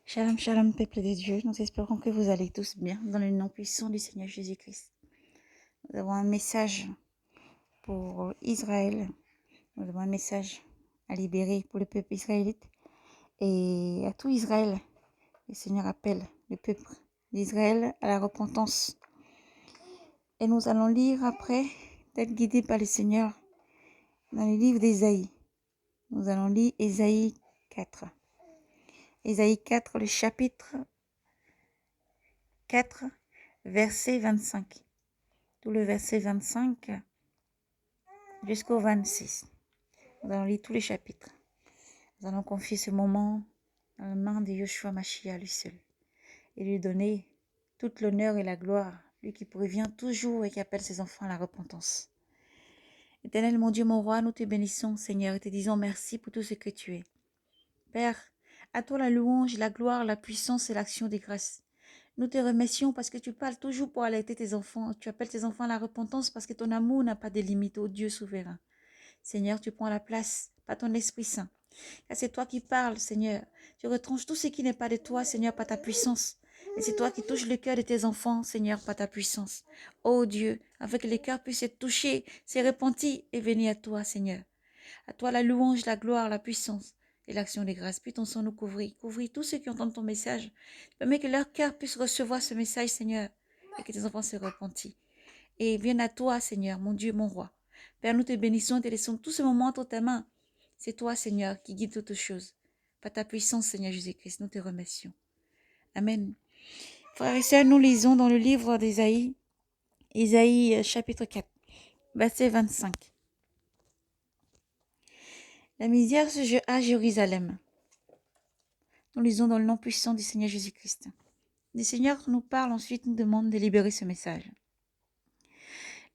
Shalom, shalom, peuple de Dieu. Nous espérons que vous allez tous bien dans le nom puissant du Seigneur Jésus-Christ. Nous avons un message pour Israël. Nous avons un message à libérer pour le peuple israélite et à tout Israël. Le Seigneur appelle le peuple d'Israël à la repentance. Et nous allons lire après, d'être guidés par le Seigneur, dans le livre d'Ésaïe. Nous allons lire Ésaïe 4. Ésaïe 4, le chapitre 4, verset 25. Tout le verset 25 jusqu'au 26. Nous allons lire tous les chapitres. Nous allons confier ce moment dans la main de Yoshua Mashiach lui seul et lui donner toute l'honneur et la gloire, lui qui prévient toujours et qui appelle ses enfants à la repentance. Éternel, mon Dieu, mon roi, nous te bénissons, Seigneur, et te disons merci pour tout ce que tu es. Père, à toi la louange, la gloire, la puissance et l'action des grâces. Nous te remercions parce que tu parles toujours pour alerter tes enfants. Tu appelles tes enfants à la repentance parce que ton amour n'a pas de limite, ô Dieu souverain. Seigneur, tu prends la place par ton Esprit Saint. Car c'est toi qui parles, Seigneur. Tu retranches tout ce qui n'est pas de toi, Seigneur, par ta puissance. Et c'est toi qui touches le cœur de tes enfants, Seigneur, par ta puissance. Ô Dieu, afin que les cœurs puissent être touchés, se repentir et venir à toi, Seigneur. À toi la louange, la gloire, la puissance et l'action des grâces. Puis ton sang nous couvrir. Couvrir tous ceux qui entendent ton message. Permets que leur cœur puisse recevoir ce message, Seigneur, et que tes enfants se repentissent. Et viennent à toi, Seigneur, mon Dieu, mon roi. Père, nous te bénissons et te laissons tout ce moment entre ta main. C'est toi, Seigneur, qui guide toutes choses. Par ta puissance, Seigneur Jésus-Christ, nous te remercions. Amen. Frères et sœurs, nous lisons dans le livre d'Ésaïe, Ésaïe chapitre 4, verset 25. La misère se jette à Jérusalem. Nous lisons dans le nom puissant du Seigneur Jésus-Christ. Le Seigneur nous parle, ensuite nous demande de libérer ce message.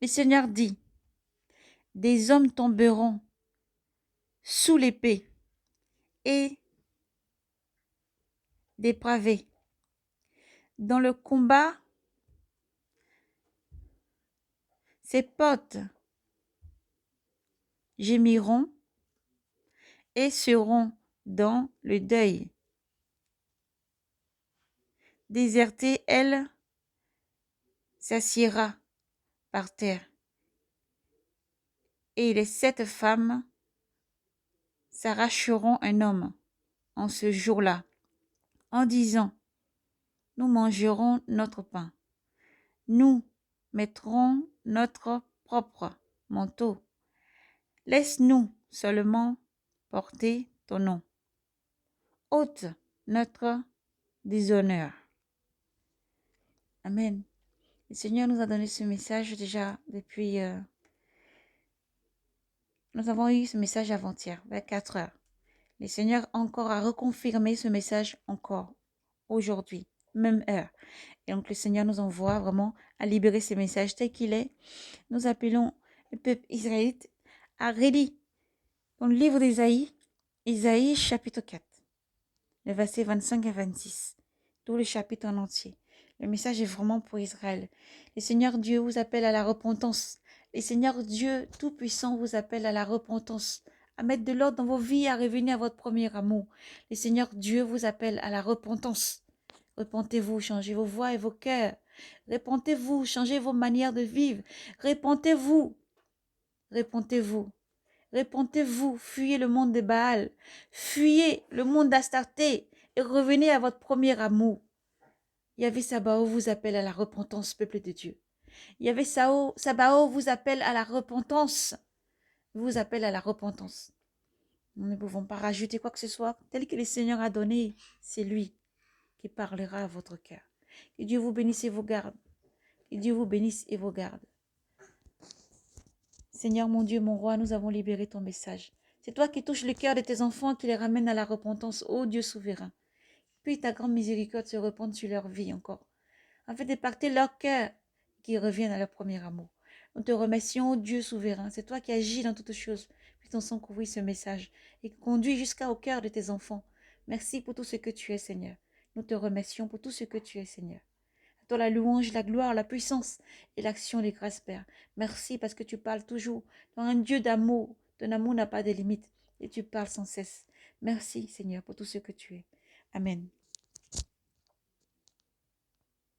Le Seigneur dit, des hommes tomberont sous l'épée et dépravés. Dans le combat, ses potes gémiront et seront dans le deuil. Désertée, elle s'assiera par terre. Et les 7 femmes s'arracheront un homme en ce jour-là, en disant, nous mangerons notre pain. Nous mettrons notre propre manteau. Laisse-nous seulement porter ton nom. Ôte notre déshonneur. Amen. Le Seigneur nous a donné ce message déjà depuis... nous avons eu ce message avant-hier, vers 4 heures. Le Seigneur encore a reconfirmé ce message encore aujourd'hui, même heure. Et donc le Seigneur nous envoie vraiment à libérer ce message tel qu'il est. Nous appelons le peuple israélite à relire dans le livre d'Ésaïe, Ésaïe chapitre 4, le verset 25 à 26, tout le chapitre en entier. Le message est vraiment pour Israël. Le Seigneur Dieu vous appelle à la repentance. Le Seigneur Dieu Tout-Puissant vous appelle à la repentance, à mettre de l'ordre dans vos vies, à revenir à votre premier amour. Le Seigneur Dieu vous appelle à la repentance. Repentez-vous, changez vos voix et vos cœurs. Repentez-vous, changez vos manières de vivre. Repentez-vous. Repentez-vous. Repentez-vous, fuyez le monde de Baal, fuyez le monde d'Astarté et revenez à votre premier amour. Yahvé Sabaoth vous appelle à la repentance, peuple de Dieu. Yahvé Sabaoth vous appelle à la repentance. Vous appelle à la repentance. Nous ne pouvons pas rajouter quoi que ce soit. Tel que le Seigneur a donné, c'est lui qui parlera à votre cœur. Que Dieu vous bénisse et vous garde. Que Dieu vous bénisse et vous garde. Seigneur mon Dieu, mon roi, nous avons libéré ton message. C'est toi qui touches le cœur de tes enfants, qui les ramènes à la repentance, ô Dieu souverain. Puis ta grande miséricorde se répande sur leur vie encore, afin d'éparter leur cœur, qu'ils reviennent à leur premier amour. Nous te remercions, ô Dieu souverain. C'est toi qui agis dans toutes choses. Puis ton sang couvrit ce message et conduit jusqu'au cœur de tes enfants. Merci pour tout ce que tu es, Seigneur. Nous te remercions pour tout ce que tu es, Seigneur. À toi la louange, la gloire, la puissance et l'action des grâces, Père. Merci parce que tu parles toujours dans un Dieu d'amour. Ton amour n'a pas de limite et tu parles sans cesse. Merci, Seigneur, pour tout ce que tu es. Amen.